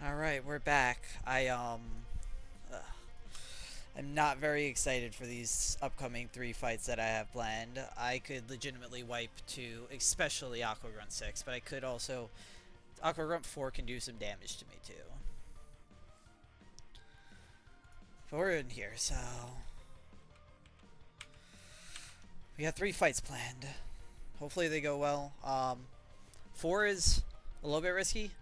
Alright, we're back. Uh, I'm not very excited for these upcoming 3 fights that I have planned. I could legitimately wipe 2, especially Aqua Grunt 6, but I could also... Aqua Grunt 4 can do some damage to me too. But we're in here, so... We have 3 fights planned. Hopefully they go well. 4 is a little bit risky.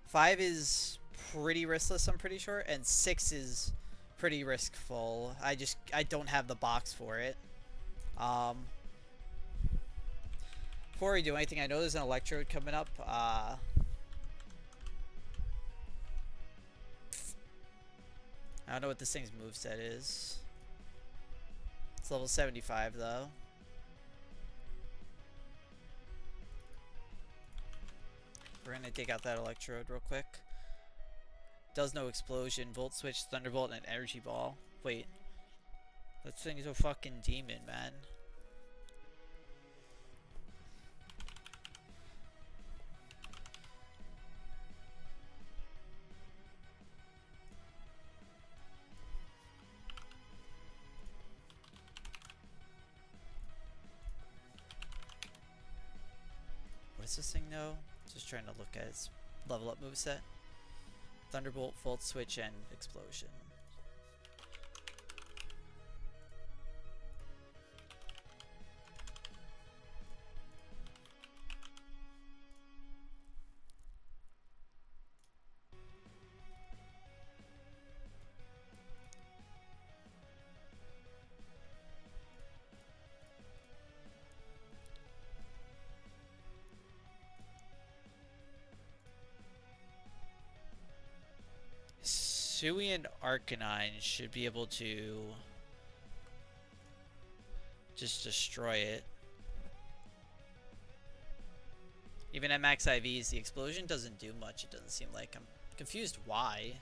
5 is pretty riskless, I'm pretty sure, and 6 is pretty riskful. I don't have the box for it. Before we do anything, I know there's an electrode coming up. I don't know what this thing's moveset is. It's level 75 though. We're gonna take out that electrode real quick. Does no explosion, volt switch, thunderbolt, and energy ball. Wait, that thing's a fucking demon, man. What is this thing though? Just trying to look at its level up moveset. Thunderbolt, volt switch, and explosion. Hisuian Arcanine should be able to just destroy it. Even at max IVs, the explosion doesn't do much, it doesn't seem like. I'm confused why.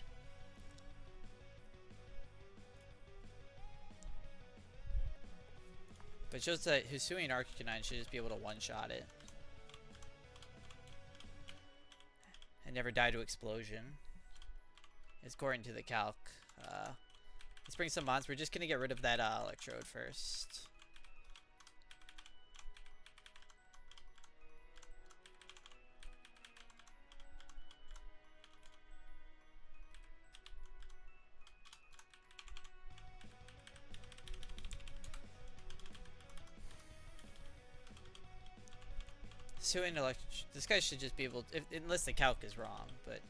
But it shows that Hisuian Arcanine should just be able to one-shot it. And never die to explosion. According to the calc. Let's bring some mons. We're just gonna get rid of that electrode first. This guy should just be able to, unless the calc is wrong, but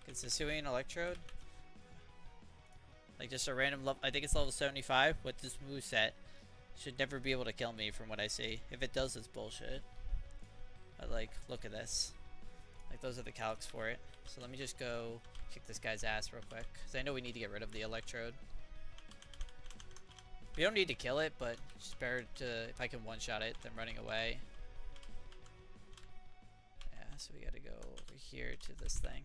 it's a Hisuian electrode. Like just a random level. I think it's level 75 with this moveset. Should never be able to kill me from what I see. If it does, it's bullshit. But like, look at this. Like those are the calcs for it. So let me just go kick this guy's ass real quick, because I know we need to get rid of the electrode. We don't need to kill it, but it's better to, if I can one-shot it, than running away. Yeah, so we gotta go over here to this thing.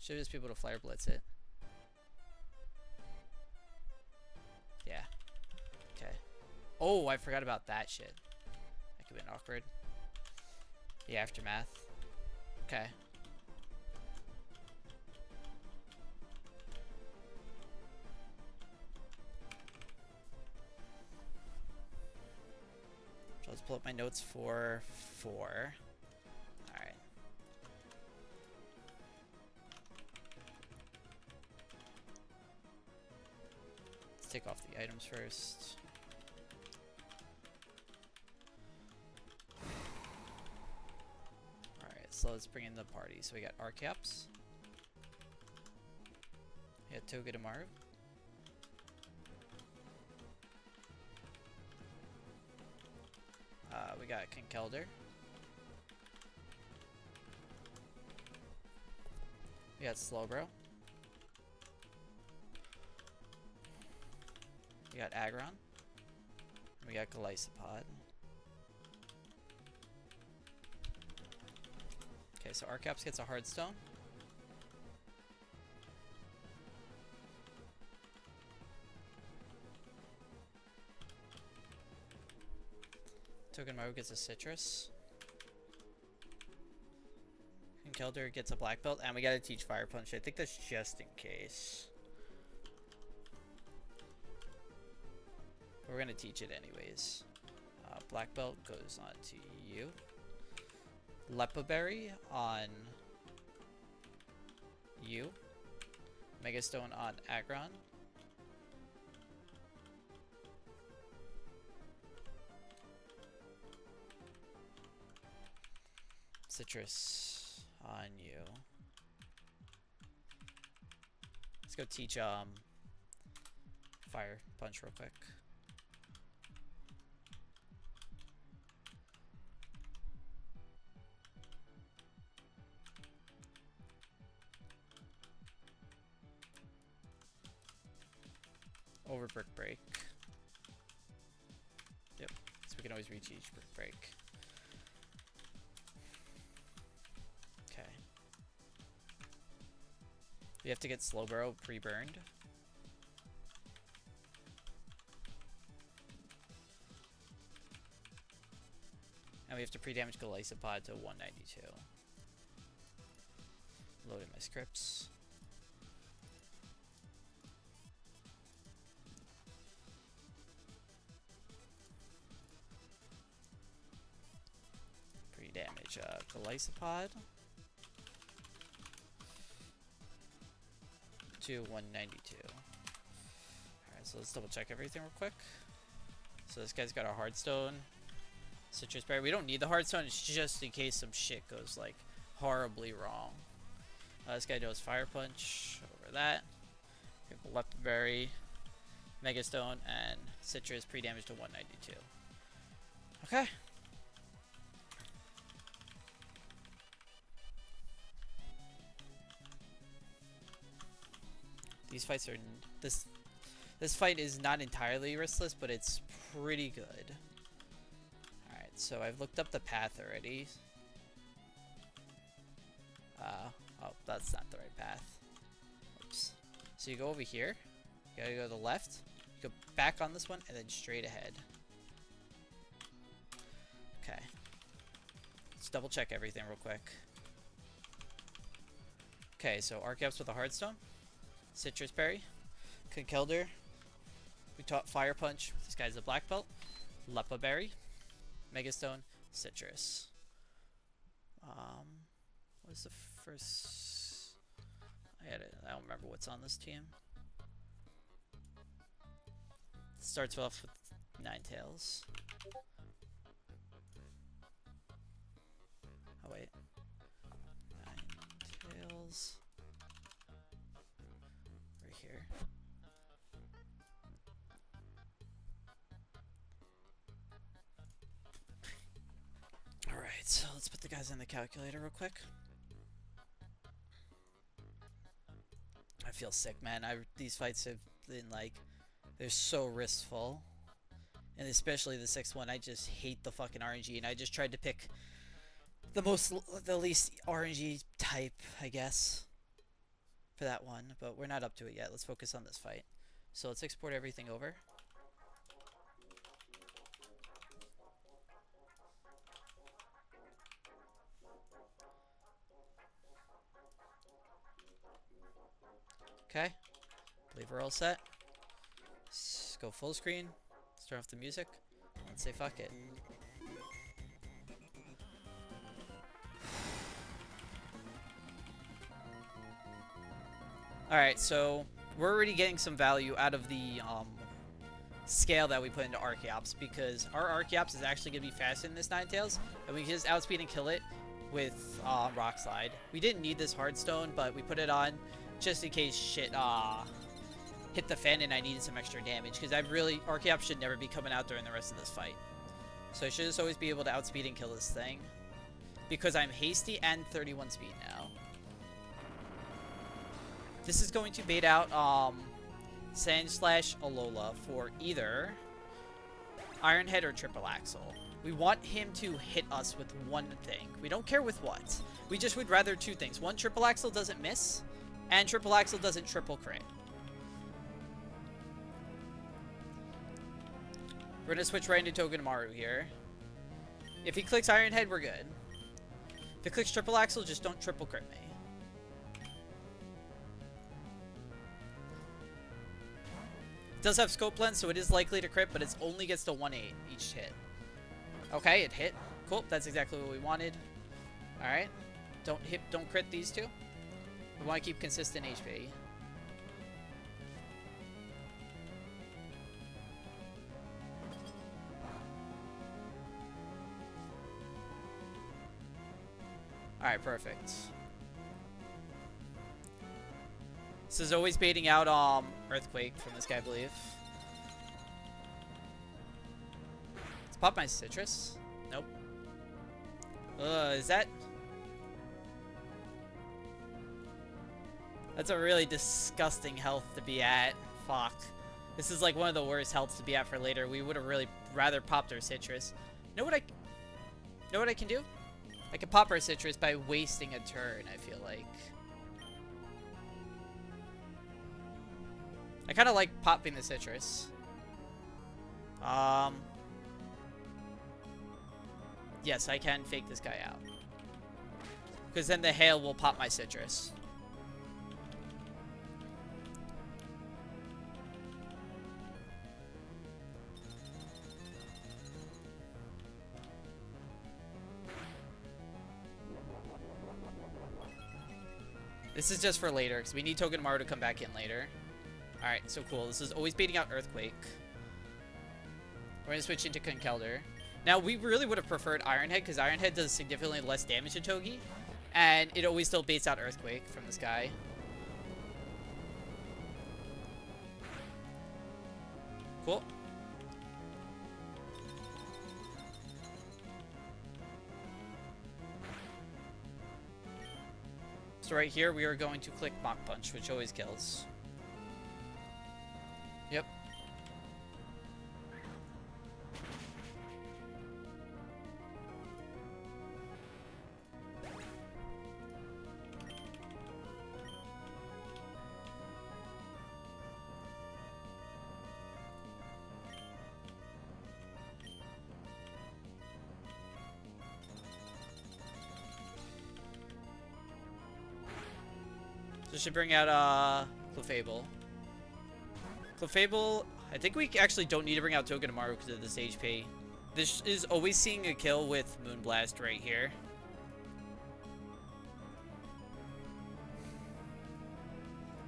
Should just be able to flare blitz it. Yeah. Okay. Oh, I forgot about that shit. That could have been awkward. The aftermath. Okay. So let's pull up my notes for 4. Alright. Let's take off the items first. Alright, so let's bring in the party. So we got Arcaps. We got Togedemaru. We got Kinkelder. We got Slowbro. We got Aggron. We got Golisopod. Okay, so Arcaps gets a Hardstone. Togedemaru gets a citrus. And Kelder gets a black belt. And we gotta teach Fire Punch. I think that's just in case. But we're gonna teach it anyways. Black belt goes on to you. Lepa Berry on you. Megastone on Aggron. Citrus on you. Let's go teach Fire Punch real quick. Over Brick Break. Yep, so we can always reach each Brick Break. Okay. We have to get Slowbro pre-burned. And we have to pre-damage Galisopod to 192. Loading my scripts. Pre-damage Galisopod to 192. Alright, so let's double check everything real quick. So this guy's got a Hardstone. Citrus Berry. We don't need the Hardstone, it's just in case some shit goes like horribly wrong. This guy does Fire Punch over that. We have Lepa Berry, Megastone, and Citrus pre-damage to 192. Okay. These fights are this fight is not entirely riskless, but it's pretty good. Alright, so I've looked up the path already. Oh, that's not the right path. Oops. So you go over here. You gotta go to the left. You go back on this one, and then straight ahead. Okay. Let's double check everything real quick. Okay, so Archeops with a Hardstone. Citrus Berry. Conkeldurr. We taught Fire Punch. This guy's a black belt. Lepa Berry. Megastone. Citrus. What's the first? I don't remember what's on this team. It starts off with Ninetales. Oh wait. Ninetales. Right here. Alright, so let's put the guys in the calculator real quick. I feel sick, man. These fights have been like, they're so riskful. And especially the 6th one, I just hate the fucking RNG, and I just tried to pick the least RNG type, I guess, for that one, but we're not up to it yet. Let's focus on this fight. So let's export everything over. Okay, I believe we're all set. Let's go full screen. Let's turn off the music. Let's say fuck it. Alright, so we're already getting some value out of the scale that we put into Archeops, because our Archeops is actually going to be faster than this Ninetales, and we can just outspeed and kill it with Rock Slide. We didn't need this Hardstone, but we put it on just in case shit hit the fan and I needed some extra damage, because Archeops should never be coming out during the rest of this fight. So I should just always be able to outspeed and kill this thing, because I'm hasty and 31 speed now. This is going to bait out Sandslash Alola for either Iron Head or Triple Axle. We want him to hit us with one thing. We don't care with what. We just would rather two things. One, Triple Axle doesn't miss, and Triple Axle doesn't triple crit. We're going to switch right into Togedemaru here. If he clicks Iron Head, we're good. If he clicks Triple Axle, just don't triple crit me. It does have scope lens, so it is likely to crit, but it only gets to 1/8 each hit. Okay, it hit. Cool, that's exactly what we wanted. Alright. Don't crit these two. We want to keep consistent HP. Alright, perfect. This is always baiting out Earthquake from this guy, I believe. Let's pop my citrus. Nope. Is that... That's a really disgusting health to be at. Fuck. This is like one of the worst healths to be at for later. We would have really rather popped our citrus. Know what I can do? I can pop our citrus by wasting a turn, I feel like. I kind of like popping the citrus. Yes, I can fake this guy out. Because then the hail will pop my citrus. This is just for later, because we need Togedemaru to come back in later. Alright, so cool. This is always beating out Earthquake. We're going to switch into Conkeldurr. Now, we really would have preferred Iron Head, because Iron Head does significantly less damage to Togi. And it always still baits out Earthquake from this guy. Cool. So right here, we are going to click Mach Punch, which always kills. Yep. This should bring out Clefable. Clefable, I think we actually don't need to bring out Togedemaru because of this HP. This is always seeing a kill with Moonblast right here.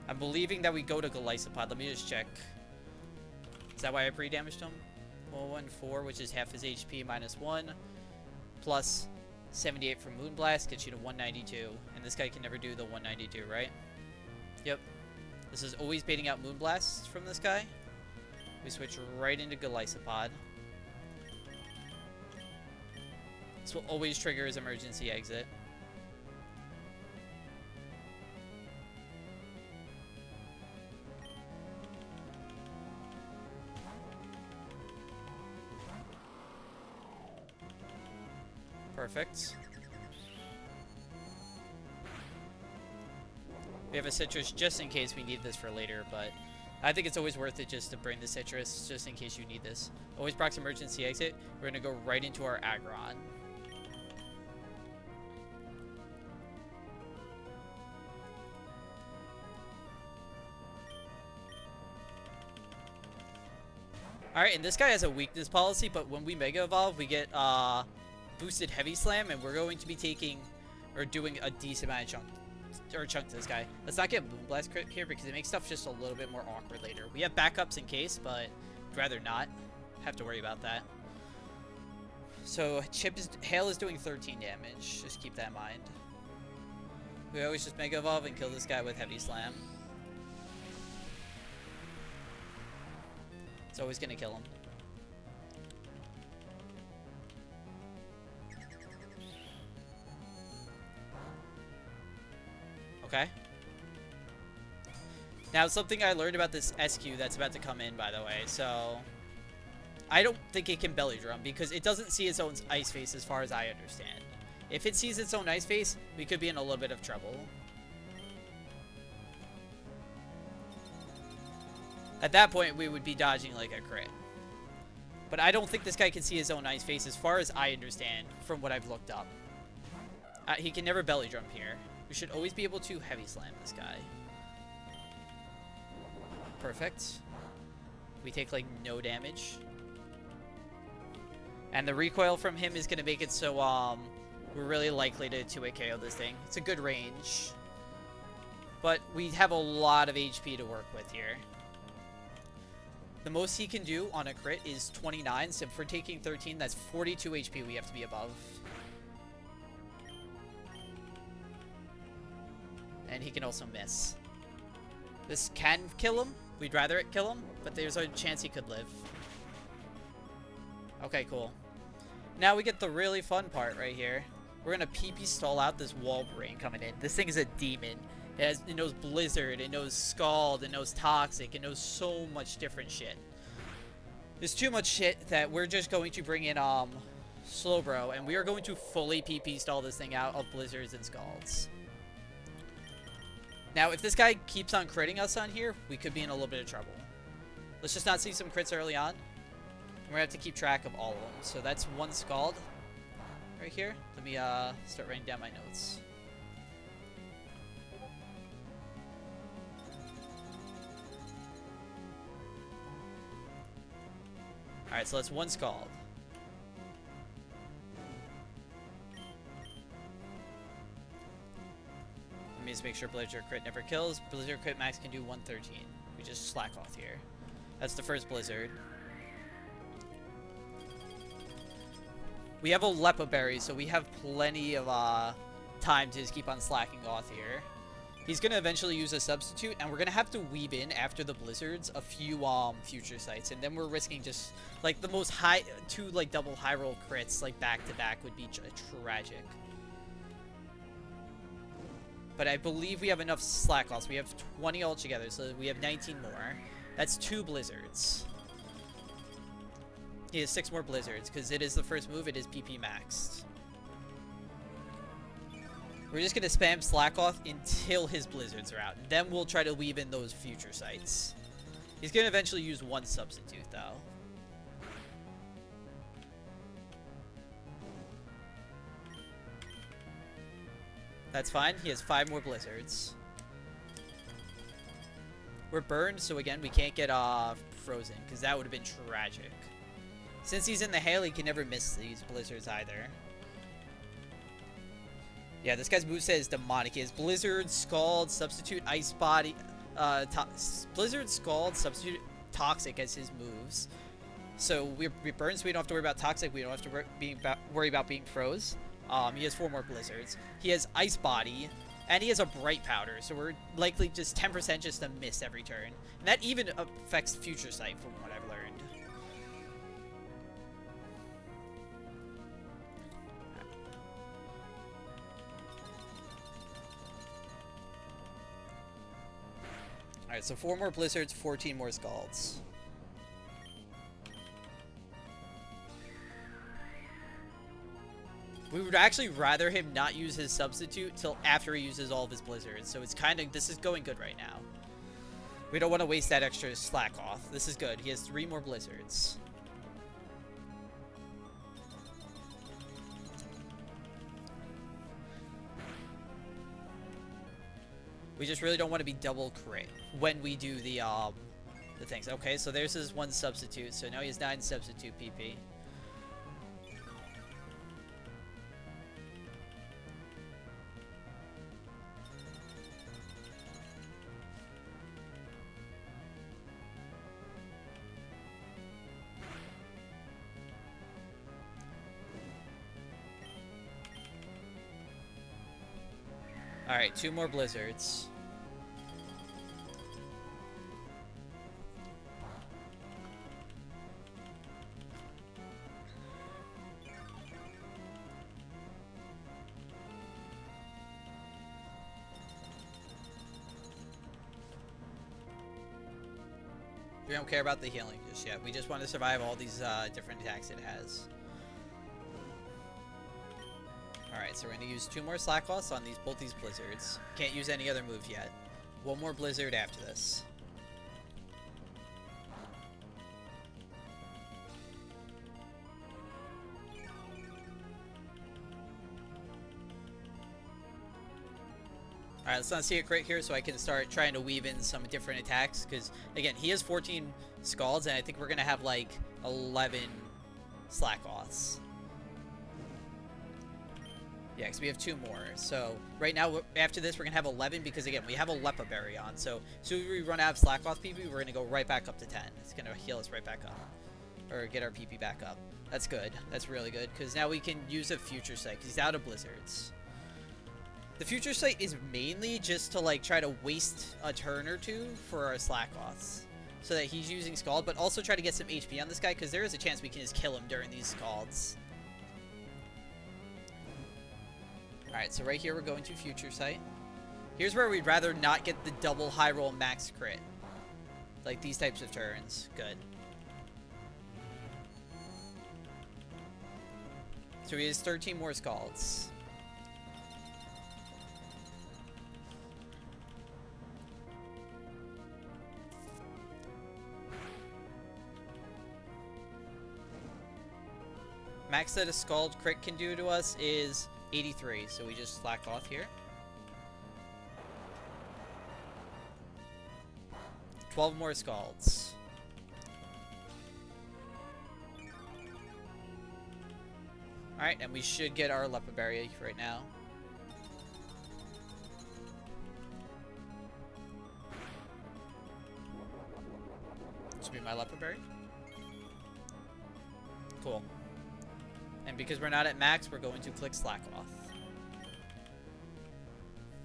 I'm believing that we go to Golisopod. Let me just check. Is that why I pre-damaged him? 114, which is half his HP minus 1. Plus 78 from Moonblast gets you to 192. And this guy can never do the 192, right? Yep. This is always baiting out Moonblast from this guy. We switch right into Golisopod. This will always trigger his emergency exit. Perfect. We have a citrus just in case we need this for later, but I think it's always worth it just to bring the citrus just in case you need this. Always procs emergency exit. We're going to go right into our Aggron. Alright, and this guy has a weakness policy, but when we Mega Evolve, we get boosted Heavy Slam, and we're going to be taking, or doing a decent amount of chunk to this guy. Let's not get Moonblast crit here because it makes stuff just a little bit more awkward later. We have backups in case, but I'd rather not have to worry about that. So Hail is doing 13 damage. Just keep that in mind. We always just Mega Evolve and kill this guy with Heavy Slam. It's always gonna kill him. Okay. Now, something I learned about this SQ that's about to come in, by the way, so... I don't think it can Belly Drum, because it doesn't see its own Ice Face as far as I understand. If it sees its own Ice Face, we could be in a little bit of trouble. At that point, we would be dodging like a crit. But I don't think this guy can see his own ice face as far as I understand from what I've looked up. He can never belly drum here. We should always be able to heavy slam this guy. Perfect. We take like no damage. And the recoil from him is going to make it so we're really likely to 2-hit KO this thing. It's a good range. But we have a lot of HP to work with here. The most he can do on a crit is 29, so if we're taking 13, that's 42 HP we have to be above. And he can also miss. This can kill him. We'd rather it kill him, but there's a chance he could live. Okay, cool. Now we get the really fun part right here. We're gonna PP stall out this wall brain coming in. This thing is a demon. It knows Blizzard, it knows Scald, it knows Toxic, it knows so much different shit. There's too much shit that we're just going to bring in Slowbro, and we are going to fully PP stall this thing out of Blizzards and Scalds. Now, if this guy keeps on critting us on here, we could be in a little bit of trouble. Let's just not see some crits early on. We're gonna have to keep track of all of them. So that's one Scald right here. Let me start writing down my notes. Alright, so that's one Scald. Let me just make sure Blizzard crit never kills. Blizzard crit max can do 113. We just slack off here. That's the first Blizzard. We have a Lepa Berry, so we have plenty of time to just keep on slacking off here. He's going to eventually use a substitute, and we're going to have to weave in after the Blizzards a few future sites, and then we're risking just, like, the most high, two, like, double high roll crits, like, back-to-back would be tragic. But I believe we have enough slack offs. We have 20 altogether, so we have 19 more. That's 2 Blizzards. He has 6 more Blizzards, because it is the first move, it is PP maxed. We're just going to spam slack off until his Blizzards are out. Then we'll try to weave in those future sites. He's going to eventually use one substitute, though. That's fine. He has 5 more Blizzards. We're burned, so again, we can't get frozen, because that would have been tragic. Since he's in the hail, he can never miss these Blizzards either. Yeah, this guy's moveset is demonic. He has Blizzard, Scald, Substitute, Ice Body, Blizzard, Scald, Substitute, Toxic as his moves. So we burn, so we don't have to worry about Toxic. We don't have to worry about being froze. He has 4 more Blizzards. He has Ice Body, and he has a Bright Powder. So we're likely just 10% just to miss every turn. And that even affects Future Sight from what I've learned. Alright, so 4 more Blizzards, 14 more Scalds. We would actually rather him not use his substitute till after he uses all of his Blizzards. So it's kind of, this is going good right now. We don't want to waste that extra slack off. This is good. He has 3 more Blizzards. We just really don't want to be double crit when we do the things. Okay, so there's his 1 substitute. So now he has 9 substitute PP. Alright, 2 more Blizzards. We don't care about the healing just yet. We just want to survive all these different attacks it has. Alright, so we're going to use 2 more slack loss on both these Blizzards. Can't use any other move yet. 1 more Blizzard after this. Alright, let's not see a crit here so I can start trying to weave in some different attacks. Because, again, he has 14 Scalds, and I think we're going to have, like, 11 Slack-Offs. Yeah, because we have 2 more. So, right now, after this, we're going to have 11 because, again, we have a Lepa Berry on. So, as soon as we run out of Slack-Off PP, we're going to go right back up to 10. It's going to heal us right back up. Or get our PP back up. That's good. That's really good. Because now we can use a Future Sight because he's out of Blizzards. The Future Sight is mainly just to, like, try to waste a turn or two for our Slack-Offs. So that he's using Scald, but also try to get some HP on this guy, because there is a chance we can just kill him during these Scalds. Alright, so right here we're going to Future Sight. Here's where we'd rather not get the double high roll max crit. Like these types of turns. Good. So he has 13 more Scalds. Max that a Scald crit can do to us is 83, so we just slack off here. 12 more Scalds. Alright, and we should get our Lepa Berry right now. This will be my Lepa Berry. Cool. And because we're not at max, we're going to click Slack Off.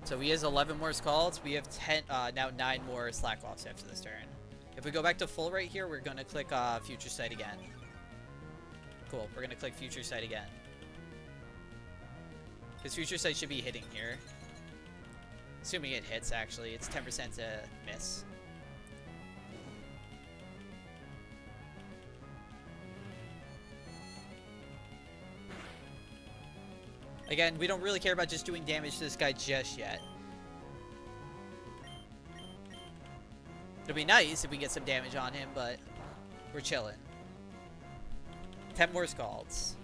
So he has 11 more Scalds. We have 10, now 9 more Slack Offs after this turn. If we go back to full right here, we're going to click Future Sight again. Cool. We're going to click Future Sight again. Because Future Sight should be hitting here. Assuming it hits, actually. It's 10% to miss. Again, we don't really care about just doing damage to this guy just yet. It'll be nice if we get some damage on him, but we're chilling. 10 more Scalds.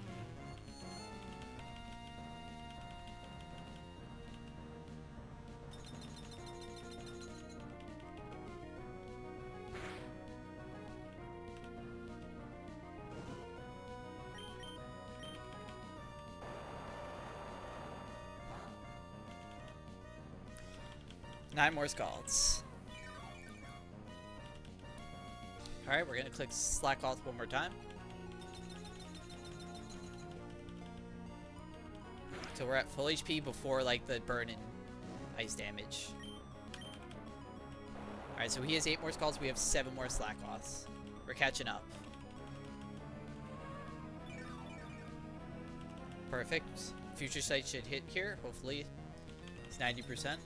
Nine more Scalds. Alright, we're going to click Slack Off one more time. So we're at full HP before, like, the burn and ice damage. Alright, so he has 8 more Scalds. We have 7 more Slack Offs. We're catching up. Perfect. Future Sight should hit here. Hopefully it's 90%.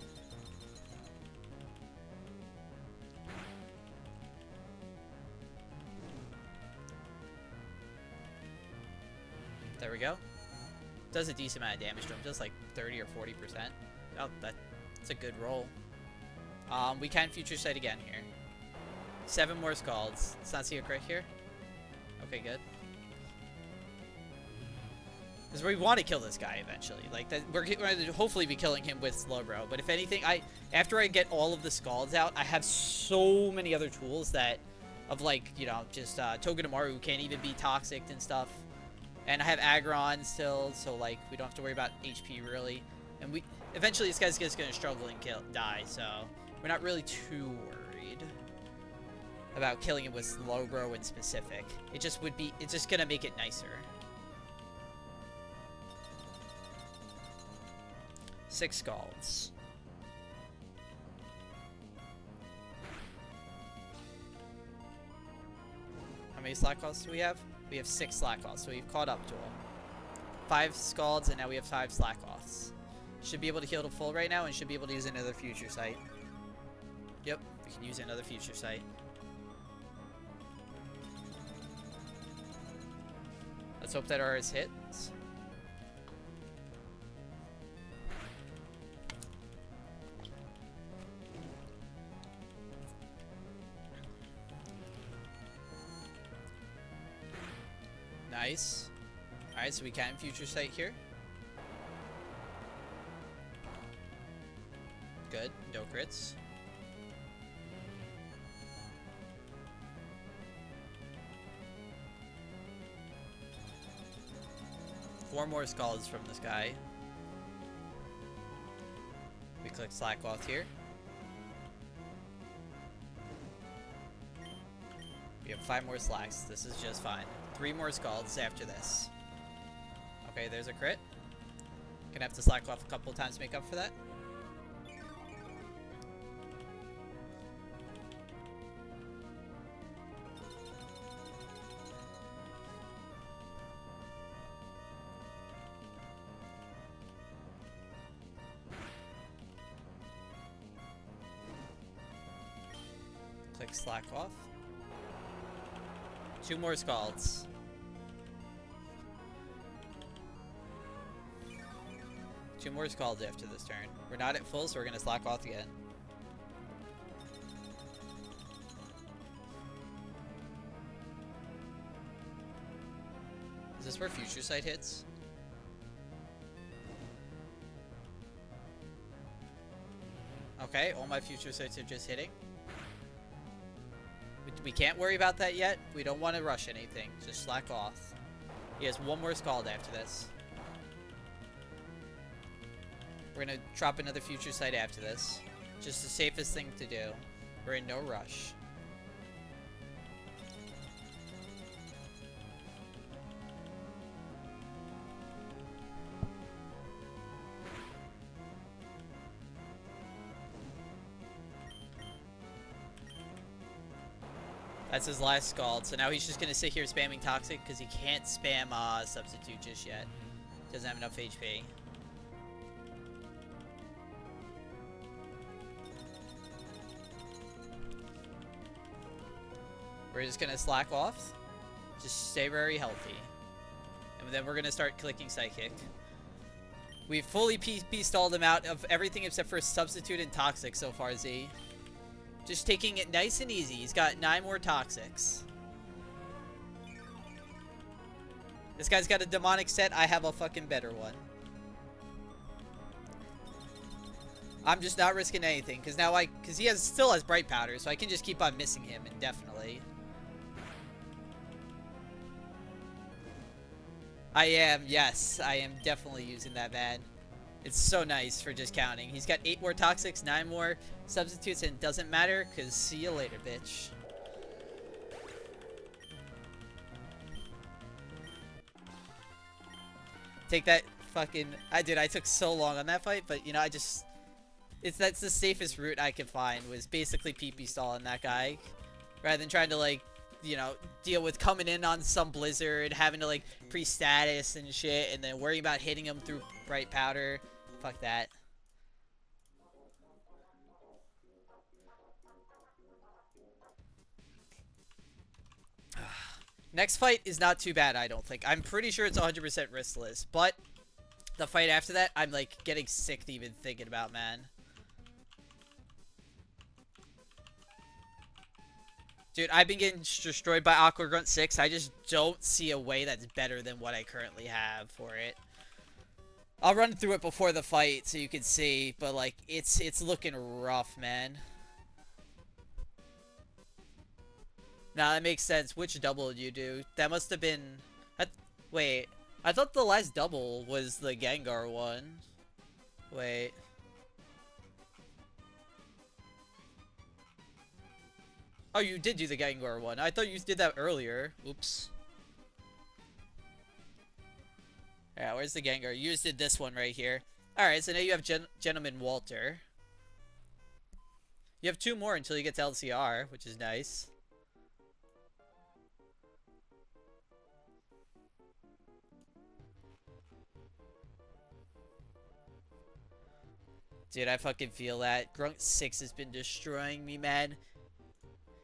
There we go. Does a decent amount of damage to him. Does like 30 or 40%. Oh, that's a good roll. We can Future Sight again here. 7 more Scalds. Let's not see a crit here. Okay, good. Because we want to kill this guy eventually. Like that, we're going to hopefully be killing him with Slowbro. But if anything, after I get all of the Scalds out, I have so many other tools that, of like, you know, just Togedemaru who can't even be toxic and stuff. And I have Aggron still, so like we don't have to worry about HP really. And we eventually this guy's just gonna struggle and die, so we're not really too worried about killing him with Slowbro in specific. It just would be, it's just gonna make it nicer. 6 Scalds. How many Slack Offs do we have? We have 6 Slack Offs, so we've caught up to him. 5 Scalds, and now we have 5 Slack Offs. Should be able to heal to full right now, and should be able to use another Future Sight. Yep, we can use another Future Sight. Let's hope that ours hits. Nice. Alright, so we can Future Sight here. Good. No crits. Four more skulls from this guy. We click slack off here. We have 5 more slacks. This is just fine. 3 more scalds after this. Okay, there's a crit. Gonna have to slack off a couple times to make up for that. Click slack off. 2 more scalds. Two more scalds after this turn. We're not at full, so we're gonna slack off again. Is this where future sight hits? Okay, all my future sights are just hitting. We can't worry about that yet. We don't want to rush anything. Just slack off. He has 1 more scald after this. We're gonna drop another future sight after this. Just the safest thing to do. We're in no rush. That's his last scald, so now he's just gonna sit here spamming Toxic because he can't spam Substitute just yet. Doesn't have enough HP. We're just gonna slack off. Just stay very healthy. And then we're gonna start clicking Psychic. We've fully PP stalled him out of everything except for Substitute and Toxic so far, Z. Just taking it nice and easy. He's got 9 more Toxics. This guy's got a demonic set. I have a fucking better one. I'm just not risking anything because now because he still has Bright Powder, so I can just keep on missing him indefinitely. Yes, I am definitely using that, man. It's so nice for just counting. He's got 8 more Toxics, 9 more Substitutes, and it doesn't matter, because see you later, bitch. Take that fucking... I took so long on that fight, but, you know, that's the safest route I could find, was basically PP stalling that guy. Rather than trying to, like, you know, deal with coming in on some Blizzard, having to, like, pre-status and shit, and then worry about hitting him through Bright Powder. Fuck that. Next fight is not too bad, I don't think. I'm pretty sure it's 100% riskless, but the fight after that, I'm, like, getting sick to even thinking about, man. Dude, I've been getting destroyed by Aqua Grunt 6. I just don't see a way that's better than what I currently have for it. I'll run through it before the fight so you can see, but, like, it's looking rough, man. Nah, that makes sense. Which double did you do? That must have been... Wait, I thought the last double was the Gengar one. Wait. Oh, you did do the Gengar one. I thought you did that earlier. Oops. Yeah, where's the Gengar? You just did this one right here. Alright, so now you have Gentleman Walter. You have 2 more until you get to LCR, which is nice. Dude, I fucking feel that. Grunt 6 has been destroying me, man.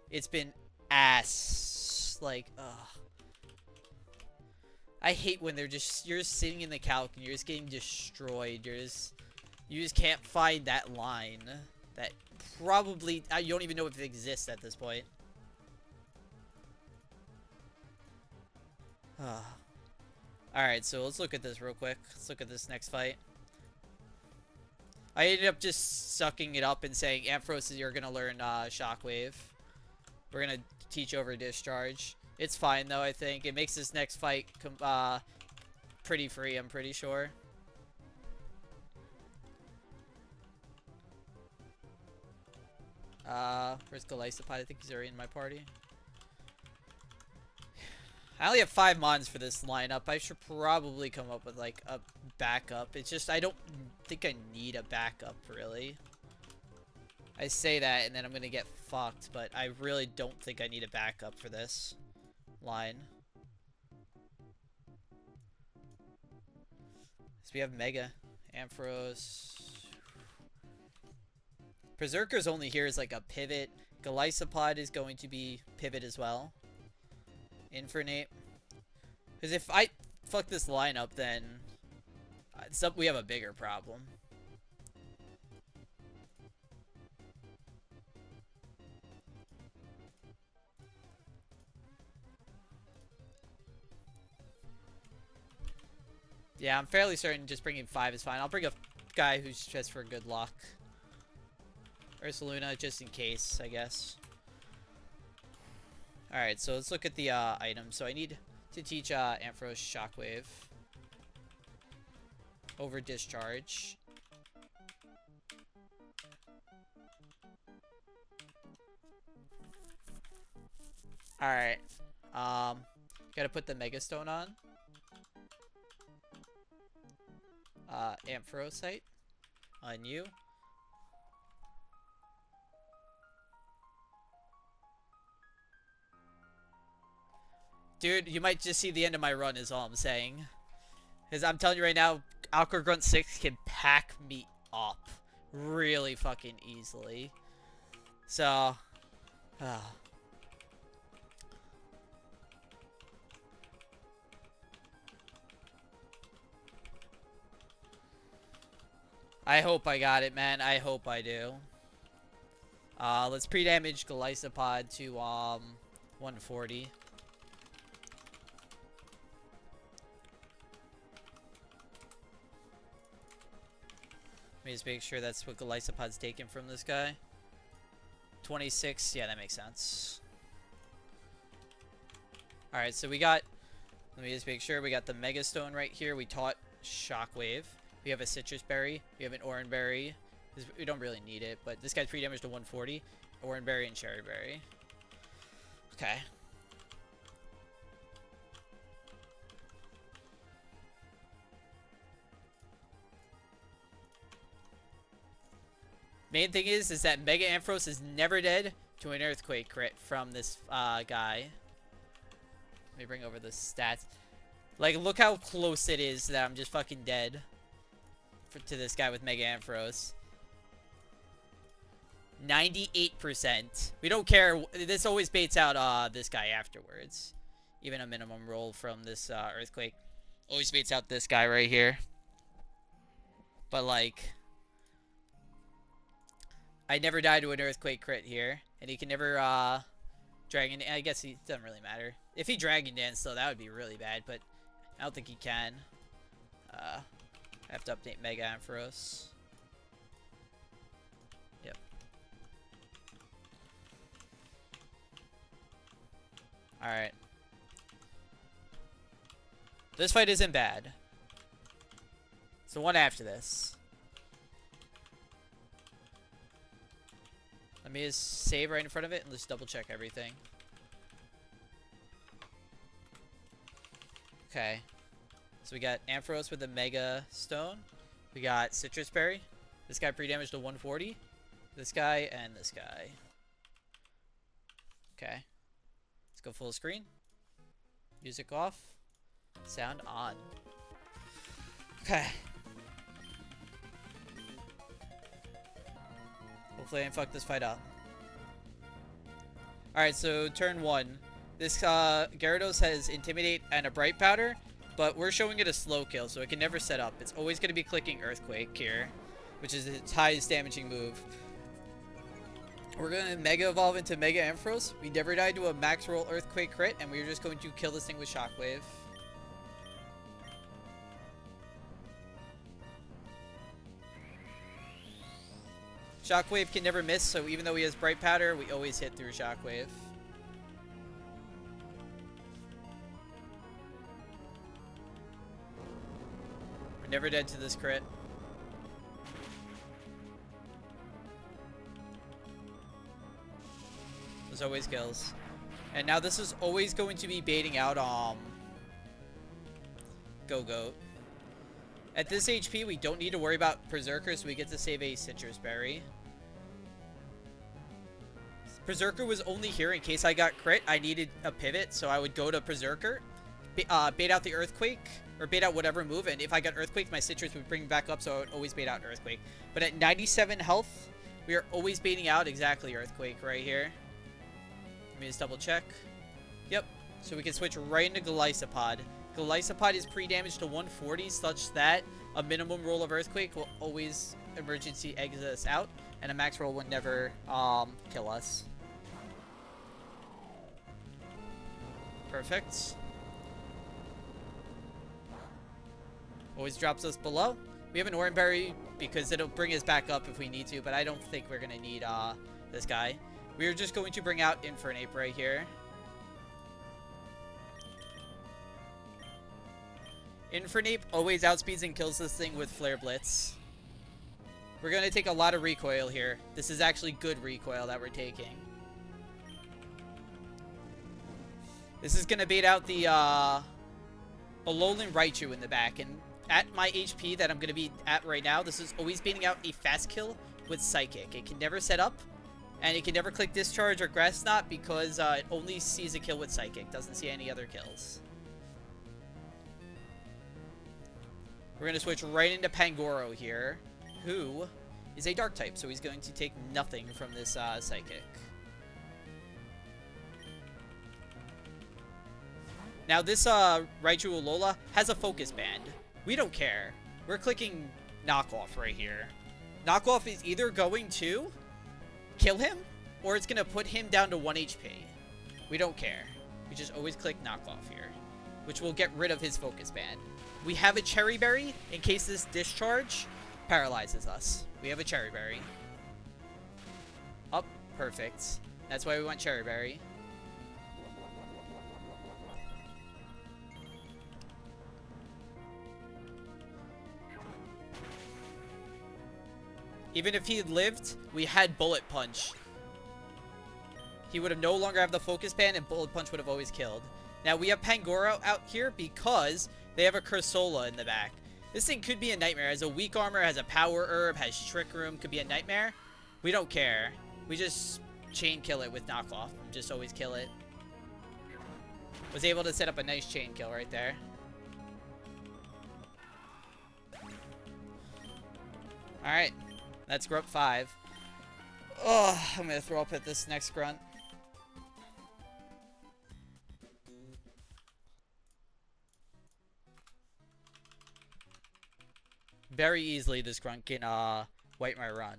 It's been ass. Like, ugh. I hate when you're just sitting in the calc and you're just getting destroyed. You just can't find that line. That probably, you don't even know if it exists at this point. Alright, so let's look at this real quick. Let's look at this next fight. I ended up just sucking it up and saying, Ampharos, you're gonna learn Shockwave. We're gonna teach over Discharge. It's fine though, I think. It makes this next fight pretty free, I'm pretty sure. Where's Golisopod? I think he's already in my party. I only have 5 mons for this lineup. I should probably come up with, like, a backup. It's just, I don't think I need a backup, really. I say that, and then I'm gonna get fucked, but I really don't think I need a backup for this line. So we have Mega, Ampharos. Berserker's only here as, like, a pivot. Golisopod is going to be pivot as well. Infernate. Because if I fuck this lineup, then we have a bigger problem. Yeah, I'm fairly certain just bringing 5 is fine. I'll bring a guy who's just for good luck. Ursaluna, just in case, I guess. Alright, so let's look at the items. So I need to teach Ampharos Shockwave over Discharge. Alright. Gotta put the Mega Stone on. Ampharosite on you. Dude, you might just see the end of my run is all I'm saying. Because I'm telling you right now, Alcor Grunt 6 can pack me up really fucking easily. So, I hope I got it, man. I hope I do. Let's pre-damage Golisopod to 140. Let me just make sure that's what Golisopod's taken from this guy. 26, yeah, that makes sense. Alright, so we got, let me just make sure, we got the Mega Stone right here. We taught Shockwave. We have a Citrus Berry. We have an Oran Berry. We don't really need it, but this guy's pre-damage to 140. Oran Berry and Cherry Berry. Okay. Main thing is that Mega Ampharos is never dead to an Earthquake crit from this guy. Let me bring over the stats. Like, look how close it is that I'm just fucking dead to this guy with Mega Ampharos. 98%. We don't care. This always baits out this guy afterwards. Even a minimum roll from this Earthquake always baits out this guy right here. But, like, I never died to an Earthquake crit here. And he can never, Dragon... I guess it doesn't really matter. If he Dragon Dance, though, that would be really bad. But I don't think he can. I have to update Mega Ampharos. Yep. Alright. This fight isn't bad. It's the one after this. Let me just save right in front of it and just double check everything. Okay. So we got Ampharos with a Mega Stone. We got Citrus Berry. This guy pre-damage to 140. This guy and this guy. Okay. Let's go full screen. Music off. Sound on. Okay. Hopefully I didn't fuck this fight up. Alright, so turn 1. This Gyarados has Intimidate and a Bright Powder, but we're showing it a slow kill, so it can never set up. It's always going to be clicking Earthquake here, which is its highest damaging move. We're going to Mega Evolve into Mega Ampharos. We never died to a max roll Earthquake crit, and we're just going to kill this thing with Shockwave. Shockwave can never miss, so even though he has Bright Powder, we always hit through Shockwave. We're never dead to this crit. There's always kills. And now this is always going to be baiting out Go-Goat. At this HP, we don't need to worry about Berserker, so we get to save a Citrus Berry. Berserker was only here in case I got crit. I needed a pivot, so I would go to Berserker, bait out the Earthquake, or bait out whatever move, and if I got Earthquake, my Citrus would bring me back up, so I would always bait out Earthquake. But at 97 health, we are always baiting out exactly Earthquake right here. Let me just double check. Yep, so we can switch right into Golisopod. Golisopod is pre-damaged to 140 such that a minimum roll of Earthquake will always emergency exit us out, and a max roll would never kill us. Perfect. Always drops us below. We have an Oran Berry because it'll bring us back up if we need to, but I don't think we're going to need this guy. We are just going to bring out Infernape right here. Infernape always outspeeds and kills this thing with Flare Blitz. We're going to take a lot of recoil here. This is actually good recoil that we're taking. This is going to bait out the Alolan Raichu in the back. And at my HP that I'm going to be at right now, this is always baiting out a fast kill with Psychic. It can never set up, and it can never click Discharge or Grass Knot because it only sees a kill with Psychic. Doesn't see any other kills. We're going to switch right into Pangoro here, who is a Dark type, so he's going to take nothing from this Psychic. Now this Raichu Alola has a Focus Band. We don't care. We're clicking Knockoff right here. Knockoff is either going to kill him, or it's going to put him down to 1 HP. We don't care. We just always click Knockoff here, which will get rid of his Focus Band. We have a Cherry Berry in case this Discharge paralyzes us. We have a Cherry Berry. Up, perfect. That's why we want Cherry Berry. Even if he had lived, we had Bullet Punch. He would have no longer have the Focus Band, and Bullet Punch would have always killed. Now, we have Pangoro out here because they have a Cursola in the back. This thing could be a nightmare. Has a weak armor, has a power herb, has Trick Room, could be a nightmare. We don't care. We just chain kill it with Knockoff. Just always kill it. Was able to set up a nice chain kill right there. Alright. That's Grunt 5. Oh, I'm going to throw up at this next Grunt. Very easily, this Grunt can wipe my run.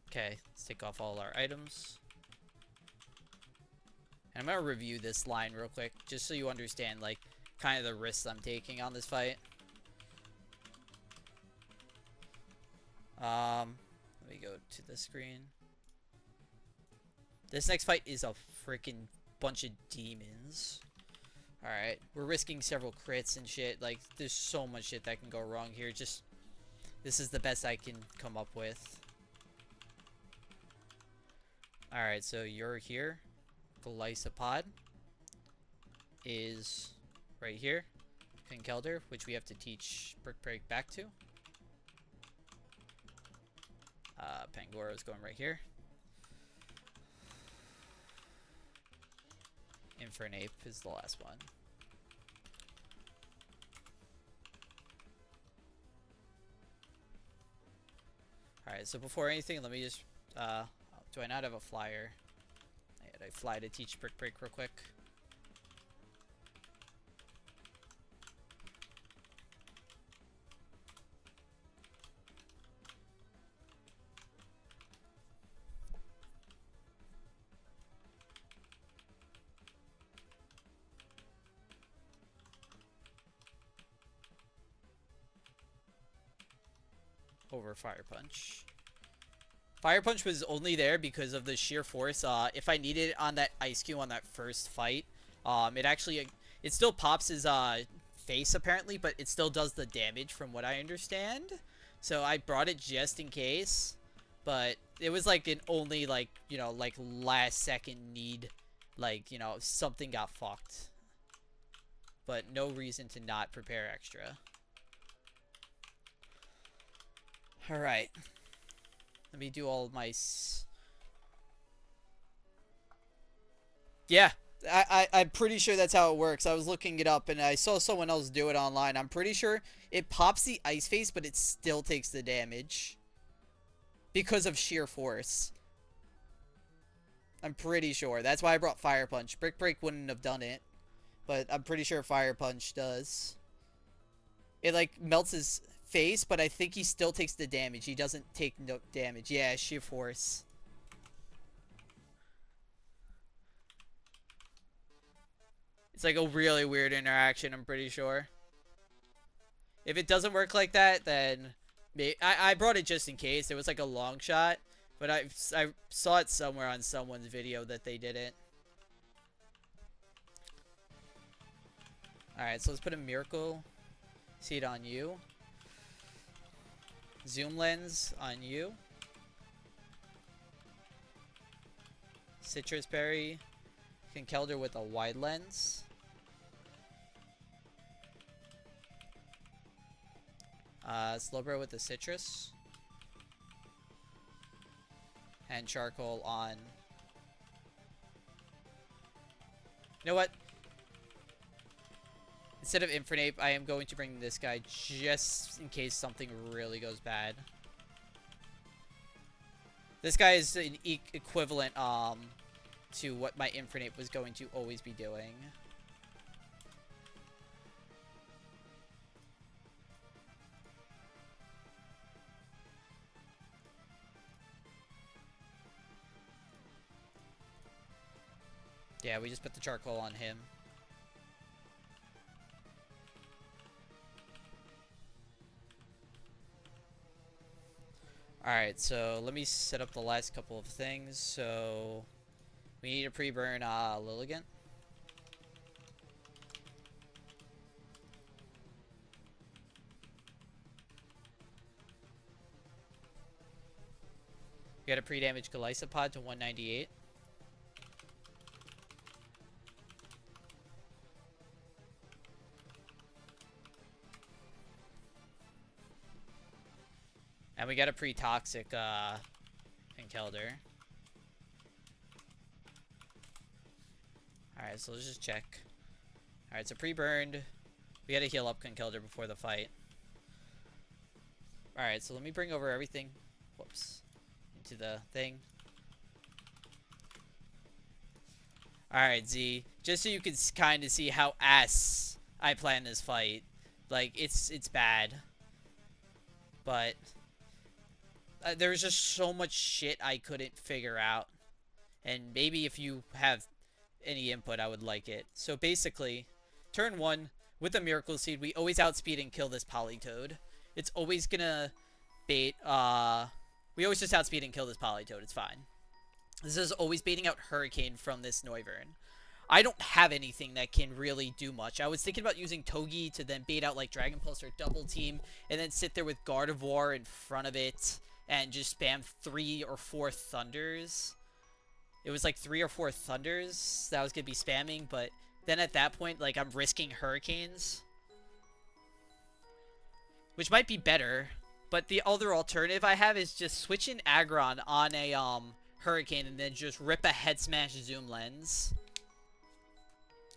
Okay, let's take off all our items. And I'm going to review this line real quick, just so you understand, like, kind of the risks I'm taking on this fight. Let me go to the screen. This next fight is a freaking bunch of demons. Alright, we're risking several crits and shit. Like, there's so much shit that can go wrong here. Just, this is the best I can come up with. Alright, so you're here. Golisopod is right here. Conkeldurr, which we have to teach Brick Break back to. Pangoro is going right here. Infernape is the last one. Alright, so before anything, let me just... do I not have a flyer? I fly to teach Brick Break real quick. over Fire Punch. Fire Punch was only there because of the sheer force. If I needed it on that Ice Cube on that first fight, it still pops his face apparently, but it still does the damage from what I understand. So I brought it just in case, but it was like an only like, you know, like last second need, like, you know, something got fucked. But no reason to not prepare extra. Alright. Let me do all of my... Yeah, I'm pretty sure that's how it works. I was looking it up and I saw someone else do it online. I'm pretty sure it pops the ice face, but it still takes the damage. Because of sheer force. I'm pretty sure. That's why I brought Fire Punch. Brick Break wouldn't have done it. But I'm pretty sure Fire Punch does. It, like, melts his face, but I think he still takes the damage. He doesn't take no damage. Yeah, sheer force. It's like a really weird interaction, I'm pretty sure. If it doesn't work like that, then... I brought it just in case. It was like a long shot. But I saw it somewhere on someone's video that they did it. Alright, so let's put a Miracle Seed on you. Zoom Lens on you. Citrus Berry. Conkeldurr with a wide lens. Slowbro with the citrus. And charcoal on... You know what? Instead of Infernape, I am going to bring this guy just in case something really goes bad. This guy is an equivalent to what my Infernape was going to always be doing. Yeah, we just put the charcoal on him. Alright, so let me set up the last couple of things. So, we need to pre-burn Lilligant. We got to pre-damage Golisopod to 198. And we got a pre-toxic Conkeldurr. Alright, so let's just check. Alright, so pre-burned. We gotta heal up Conkeldurr before the fight. Alright, so let me bring over everything. Whoops. Into the thing. Alright, Z. Just so you can kind of see how ass I plan this fight. Like, it's bad. But... there was just so much shit I couldn't figure out. And maybe if you have any input, I would like it. So basically, turn 1, with the Miracle Seed, we always outspeed and kill this Politoed. It's always gonna bait, we always just outspeed and kill this Politoed, it's fine. This is always baiting out Hurricane from this Noivern. I don't have anything that can really do much. I was thinking about using Togi to then bait out like Dragon Pulse or Double Team, and then sit there with Gardevoir in front of it. And just spam 3 or 4 Thunders. It was like 3 or 4 Thunders that I was going to be spamming. But then at that point, like, I'm risking Hurricanes. Which might be better. But the other alternative I have is just switching Aggron on a Hurricane. And then just rip a Head Smash Zoom Lens.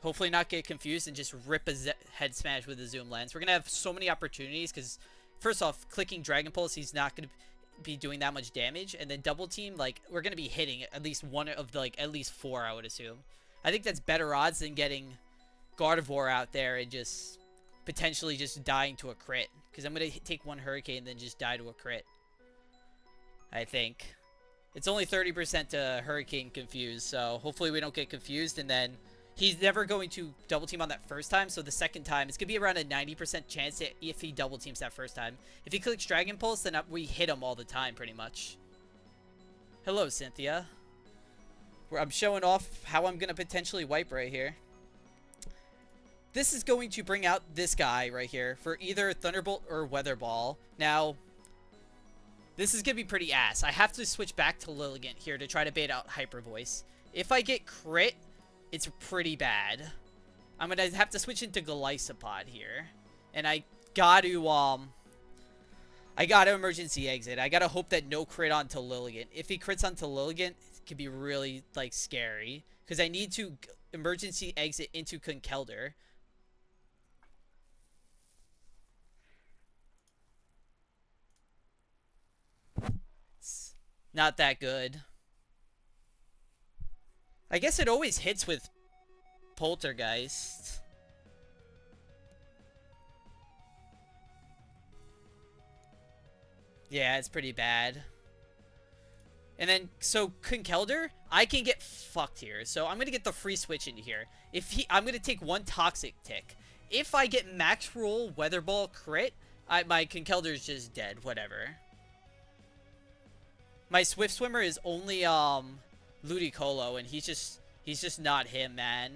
Hopefully not get confused and just rip a Head Smash with a Zoom Lens. We're going to have so many opportunities. Because, first off, clicking Dragon Pulse, he's not going to be doing that much damage, and then Double Team, like, we're gonna be hitting at least one of the, like, at least 4, I would assume. I think that's better odds than getting Gardevoir out there and just potentially just dying to a crit, because I'm gonna take 1 Hurricane and then just die to a crit. I think it's only 30% to Hurricane confused, so hopefully we don't get confused, and then he's never going to double team on that first time. So the second time, it's going to be around a 90% chance that if he double teams that first time. If he clicks Dragon Pulse, then we hit him all the time, pretty much. Hello, Cynthia. I'm showing off how I'm going to potentially wipe right here. This is going to bring out this guy right here for either Thunderbolt or Weather Ball. Now, this is going to be pretty ass. I have to switch back to Lilligant here to try to bait out Hyper Voice. If I get crit, it's pretty bad. I'm going to have to switch into Golisopod here. And I got to emergency exit. I got to hope that no crit onto Lilligant. If he crits onto Lilligant, it could be really, like, scary. Because I need to emergency exit into Conkeldurr. It's not that good. I guess it always hits with Poltergeist. Yeah, it's pretty bad. And then, so Conkeldurr, I can get fucked here. So I'm gonna get the free switch into here. I'm gonna take one Toxic Tick. If I get max roll Weather Ball crit, my Conkeldurr's just dead. Whatever. My Swift Swimmer is only Ludicolo, and he's just not him, man.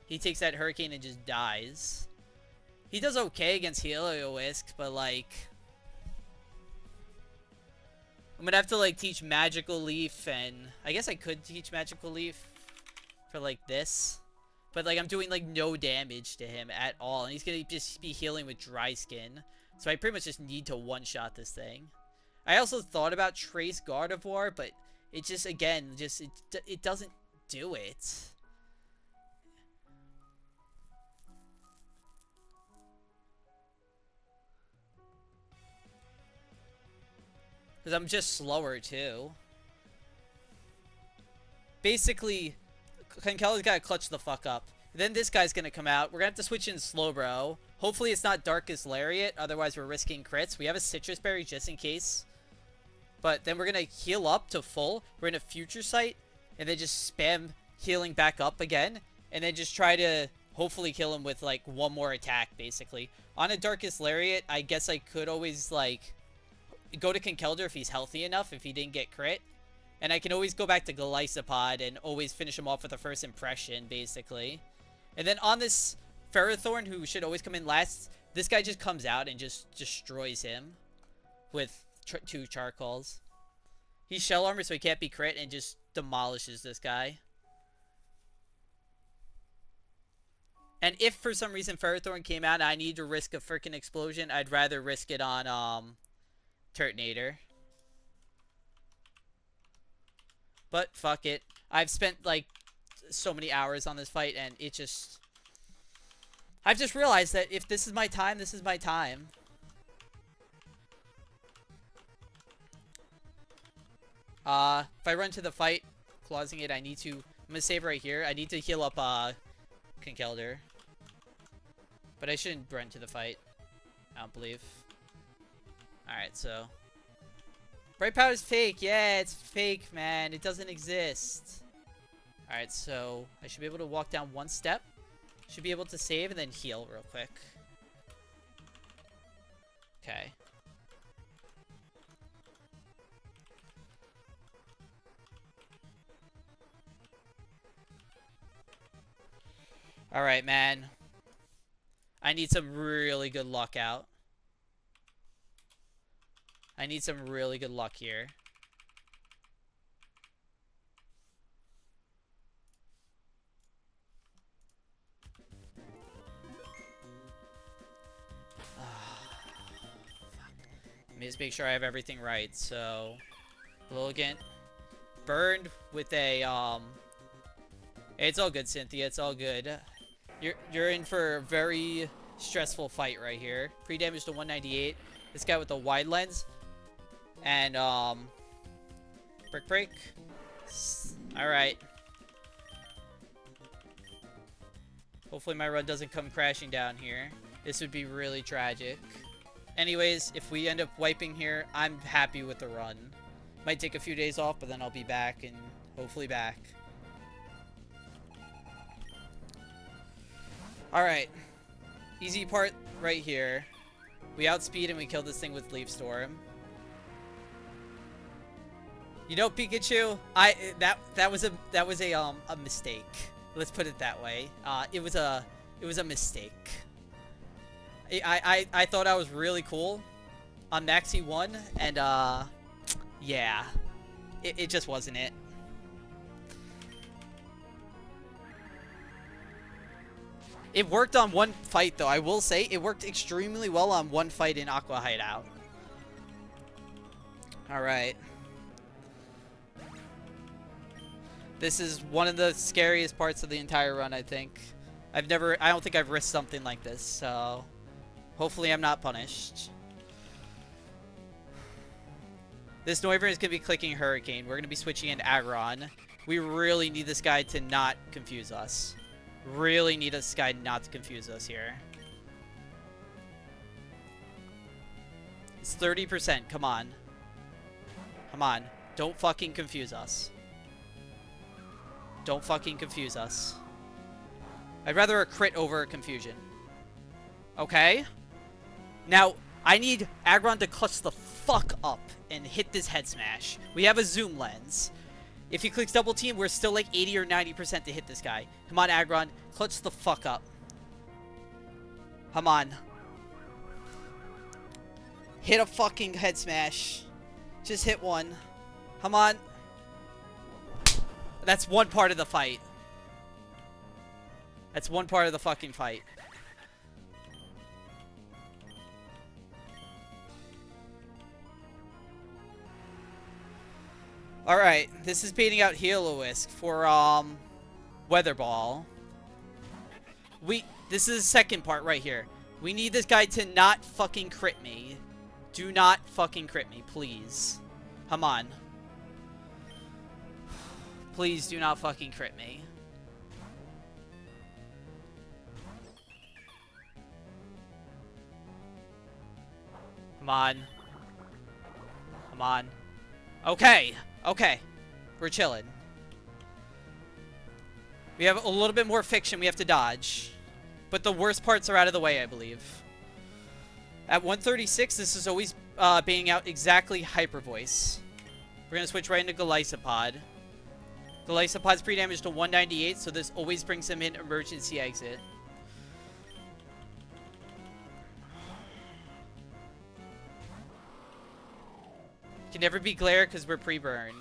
He takes that Hurricane and just dies. He does okay against Heliolisk, but like, I'm gonna have to like teach Magical Leaf, and I guess I could teach Magical Leaf for like this, but like I'm doing like no damage to him at all, and he's gonna just be healing with Dry Skin. So I pretty much just need to one-shot this thing. I also thought about Trace Gardevoir, but it just, again, it doesn't do it. Because I'm just slower, too. Basically, Conkeldurr's gotta clutch the fuck up. Then this guy's gonna come out. We're gonna have to switch in Slowbro. Hopefully it's not Darkest Lariat, otherwise we're risking crits. We have a Citrus Berry just in case. But then we're going to heal up to full. We're in a Future Sight. And then just spam healing back up again. And then just try to hopefully kill him with, like, one more attack, basically. On a Darkest Lariat, I guess I could always, like, go to Conkeldurr if he's healthy enough, if he didn't get crit. And I can always go back to Golisopod and always finish him off with a first impression, basically. And then on this Ferrothorn, who should always come in last, this guy just comes out and just destroys him with 2 Charcoals. He's Shell Armor, so he can't be crit, and just demolishes this guy. And if for some reason Ferrothorn came out and I need to risk a freaking explosion, I'd rather risk it on Turtonator. But fuck it. I've spent like so many hours on this fight, and it just, I've just realized that if this is my time, this is my time. If I run to the fight, clausing it, I need to, I'm gonna save right here. I need to heal up, Conkeldurr. But I shouldn't run to the fight. I don't believe. Alright, so. Bright Power is fake. Yeah, it's fake, man. It doesn't exist. Alright, so I should be able to walk down one step. Should be able to save and then heal real quick. Okay. Alright, man. I need some really good luck out. I need some really good luck here. Let me just make sure I have everything right. So, Lilligant burned with a, it's all good, Cynthia. It's all good. You're in for a very stressful fight right here. Pre-damage to 198. This guy with the wide lens. And, break. Alright. Hopefully my run doesn't come crashing down here. This would be really tragic. Anyways, if we end up wiping here, I'm happy with the run. Might take a few days off, but then I'll be back and hopefully back. Alright. Easy part right here. We outspeed and we kill this thing with Leaf Storm. You know, Pikachu, that was a mistake. Let's put it that way. It was a mistake. I thought I was really cool on Maxi 1, and yeah. It just wasn't it. It worked on one fight, though. I will say it worked extremely well on one fight in Aqua Hideout. Alright. This is one of the scariest parts of the entire run, I think. I don't think I've risked something like this, so hopefully I'm not punished. This Noivern is going to be clicking Hurricane. We're going to be switching in Aggron. We really need this guy to not confuse us. Really need this guy not to confuse us here. It's 30%. Come on. Come on. Don't fucking confuse us. Don't fucking confuse us. I'd rather a crit over a confusion. Okay. Now, I need Aggron to clutch the fuck up and hit this head smash. We have a zoom lens. If he clicks double team, we're still like 80 or 90% to hit this guy. Come on, Aggron. Clutch the fuck up. Come on. Hit a fucking head smash. Just hit one. Come on. That's one part of the fight. That's one part of the fucking fight. Alright, this is baiting out Heloisk for, Weather Ball. This is the second part right here. We need this guy to not fucking crit me. Do not fucking crit me, please. Come on. Please do not fucking crit me. Come on. Come on. Okay. Okay. We're chilling. We have a little bit more fiction we have to dodge. But the worst parts are out of the way, I believe. At 136, this is always baiting out exactly Hyper Voice. We're going to switch right into Golisopod. Golisopod's pre-damage to 198, so this always brings him in emergency exit. Can never be Glare because we're pre-burned.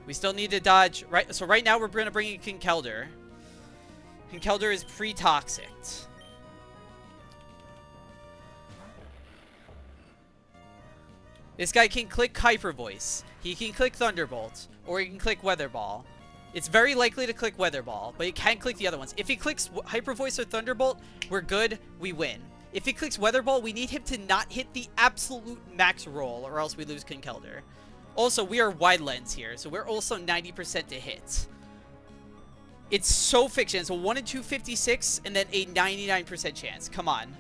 We still need to dodge. Right, so right now we're going to bring in Kinkeldr. Kinkeldr is pre-toxic. This guy can click Hyper Voice. He can click Thunderbolt. Or he can click Weather Ball. It's very likely to click Weather Ball, but he can click the other ones. If he clicks Hyper Voice or Thunderbolt, we're good. We win. If he clicks Weather Ball, we need him to not hit the absolute max roll, or else we lose Kinkeldr. Also, we are wide lens here, so we're also 90% to hit. It's so fiction. It's a 1 in 256, and then a 99% chance. Come on.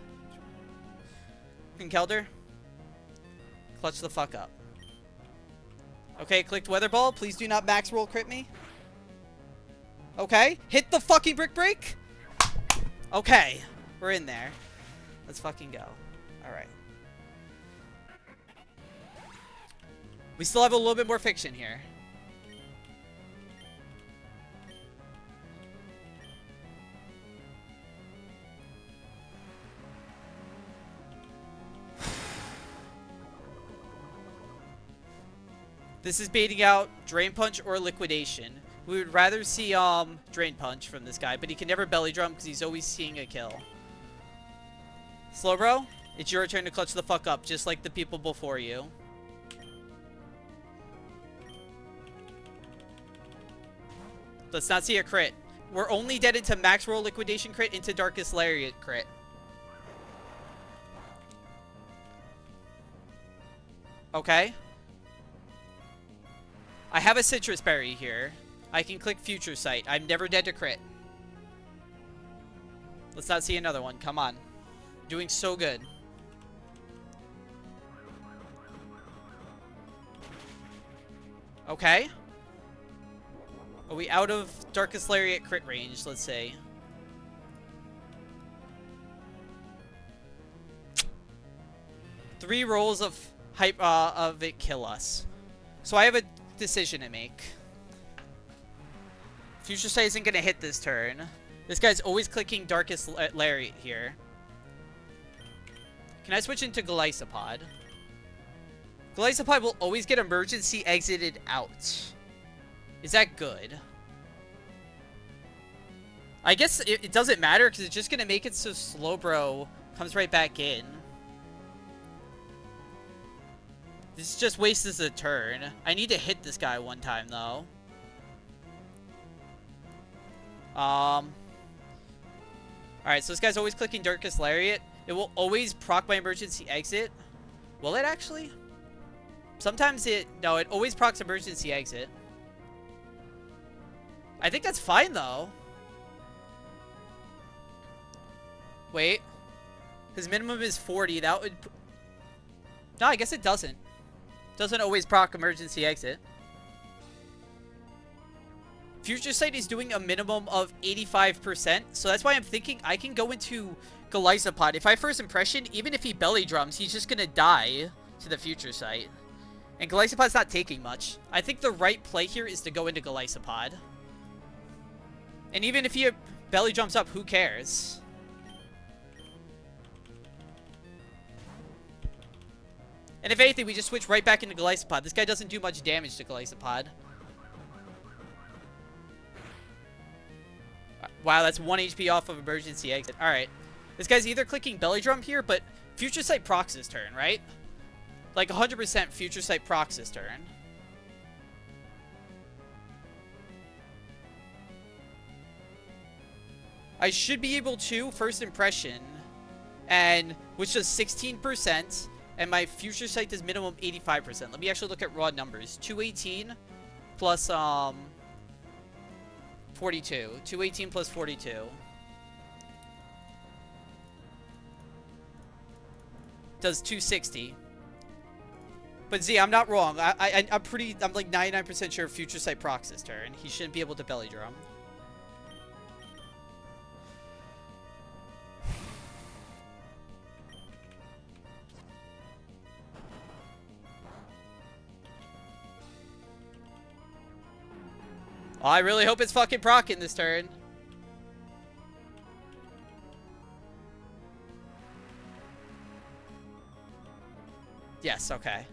Kinkeldr, clutch the fuck up. Okay, clicked Weather Ball. Please do not max roll crit me. Okay, hit the fucking Brick Break. Okay, we're in there. Let's fucking go. Alright. We still have a little bit more fiction here. This is baiting out Drain Punch or Liquidation. We would rather see Drain Punch from this guy, but he can never Belly Drum because he's always seeing a kill. Slowbro, it's your turn to clutch the fuck up, just like the people before you. Let's not see a crit. We're only dead into Max Roll Liquidation crit, into Darkest Lariat crit. Okay. I have a Citrus Berry here. I can click Future Sight. I'm never dead to crit. Let's not see another one. Come on. Doing so good. Okay. Are we out of Darkest Lariat crit range? Let's see. Three rolls of hype of it kill us. So I have a decision to make. Future Sight isn't gonna hit this turn. This guy's always clicking Darkest Lariat here. Can I switch into Glycopod? Glycopod will always get emergency exited out. Is that good? I guess it doesn't matter because it's just gonna make it so Slowbro comes right back in. This just wastes a turn. I need to hit this guy one time though. Alright, so this guy's always clicking Darkest Lariat. It will always proc my emergency exit. Will it actually? Sometimes no, it always procs emergency exit. I think that's fine though. Wait. His minimum is 40. That would... No, I guess it doesn't. Doesn't always proc emergency exit. Future Sight is doing a minimum of 85%, so that's why I'm thinking I can go into Glycopod. If I first impression, even if he belly drums, he's just gonna die to the Future Sight. And Glycopod's not taking much. I think the right play here is to go into Glycopod. And even if he belly jumps up, who cares? And if anything, we just switch right back into Glycopod. This guy doesn't do much damage to Glycopod. Wow, that's 1 HP off of emergency exit. Alright. This guy's either clicking belly drum here, but Future Sight procs his turn, right? Like 100% Future Sight procs his turn. I should be able to first impression, and which does 16%, and my Future Sight does minimum 85%. Let me actually look at raw numbers. 218 plus 42. 218 plus 42. Does 260. But Z, I'm not wrong. I'm like 99% sure Future Sight procs this turn. He shouldn't be able to belly drum. Oh, I really hope it's fucking procking this turn. Yes, okay.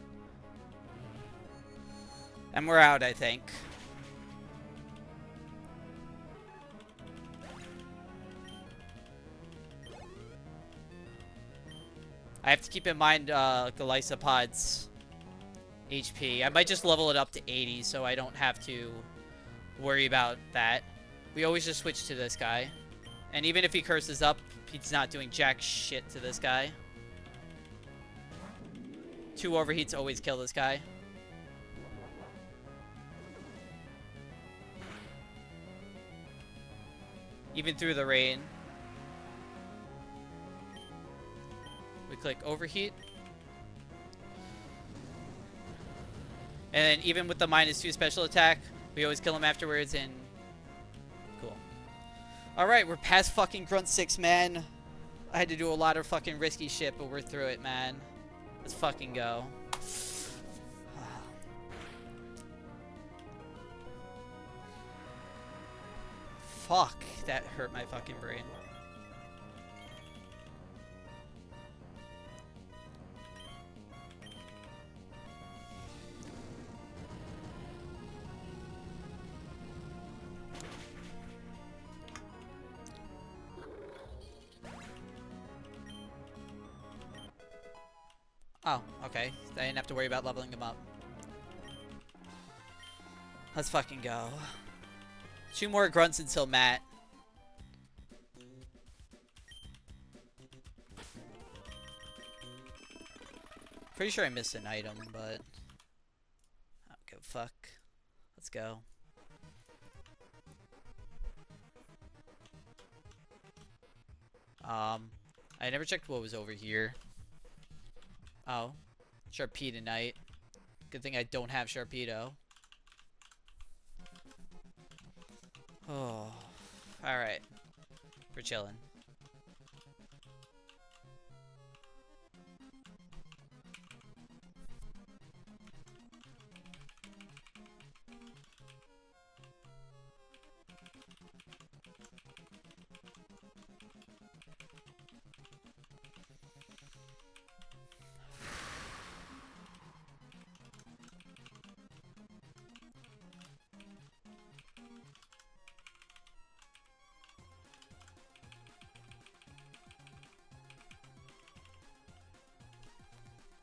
And we're out, I think. I have to keep in mind Glycopod's HP. I might just level it up to 80 so I don't have to worry about that. We always just switch to this guy. And even if he curses up, he's not doing jack shit to this guy. 2 overheats always kill this guy. Even through the rain. We click overheat. And then even with the -2 special attack, we always kill him afterwards, and cool. Alright, we're past fucking Grunt 6, man. I had to do a lot of fucking risky shit, but we're through it, man. Let's fucking go. Fuck, that hurt my fucking brain. Oh, okay. I didn't have to worry about leveling him up. Let's fucking go. 2 more grunts until Matt. Pretty sure I missed an item, but I don't give a fuck. Let's go. I never checked what was over here. Oh, Sharpedo Knight. Good thing I don't have Sharpedo. Oh. Alright. We're chilling.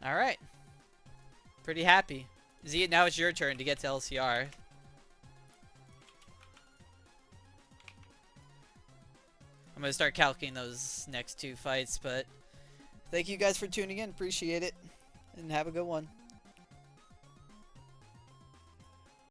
Alright. Pretty happy. Z, now it's your turn to get to LCR. I'm gonna start calculating those next 2 fights, but thank you guys for tuning in. Appreciate it. And have a good one.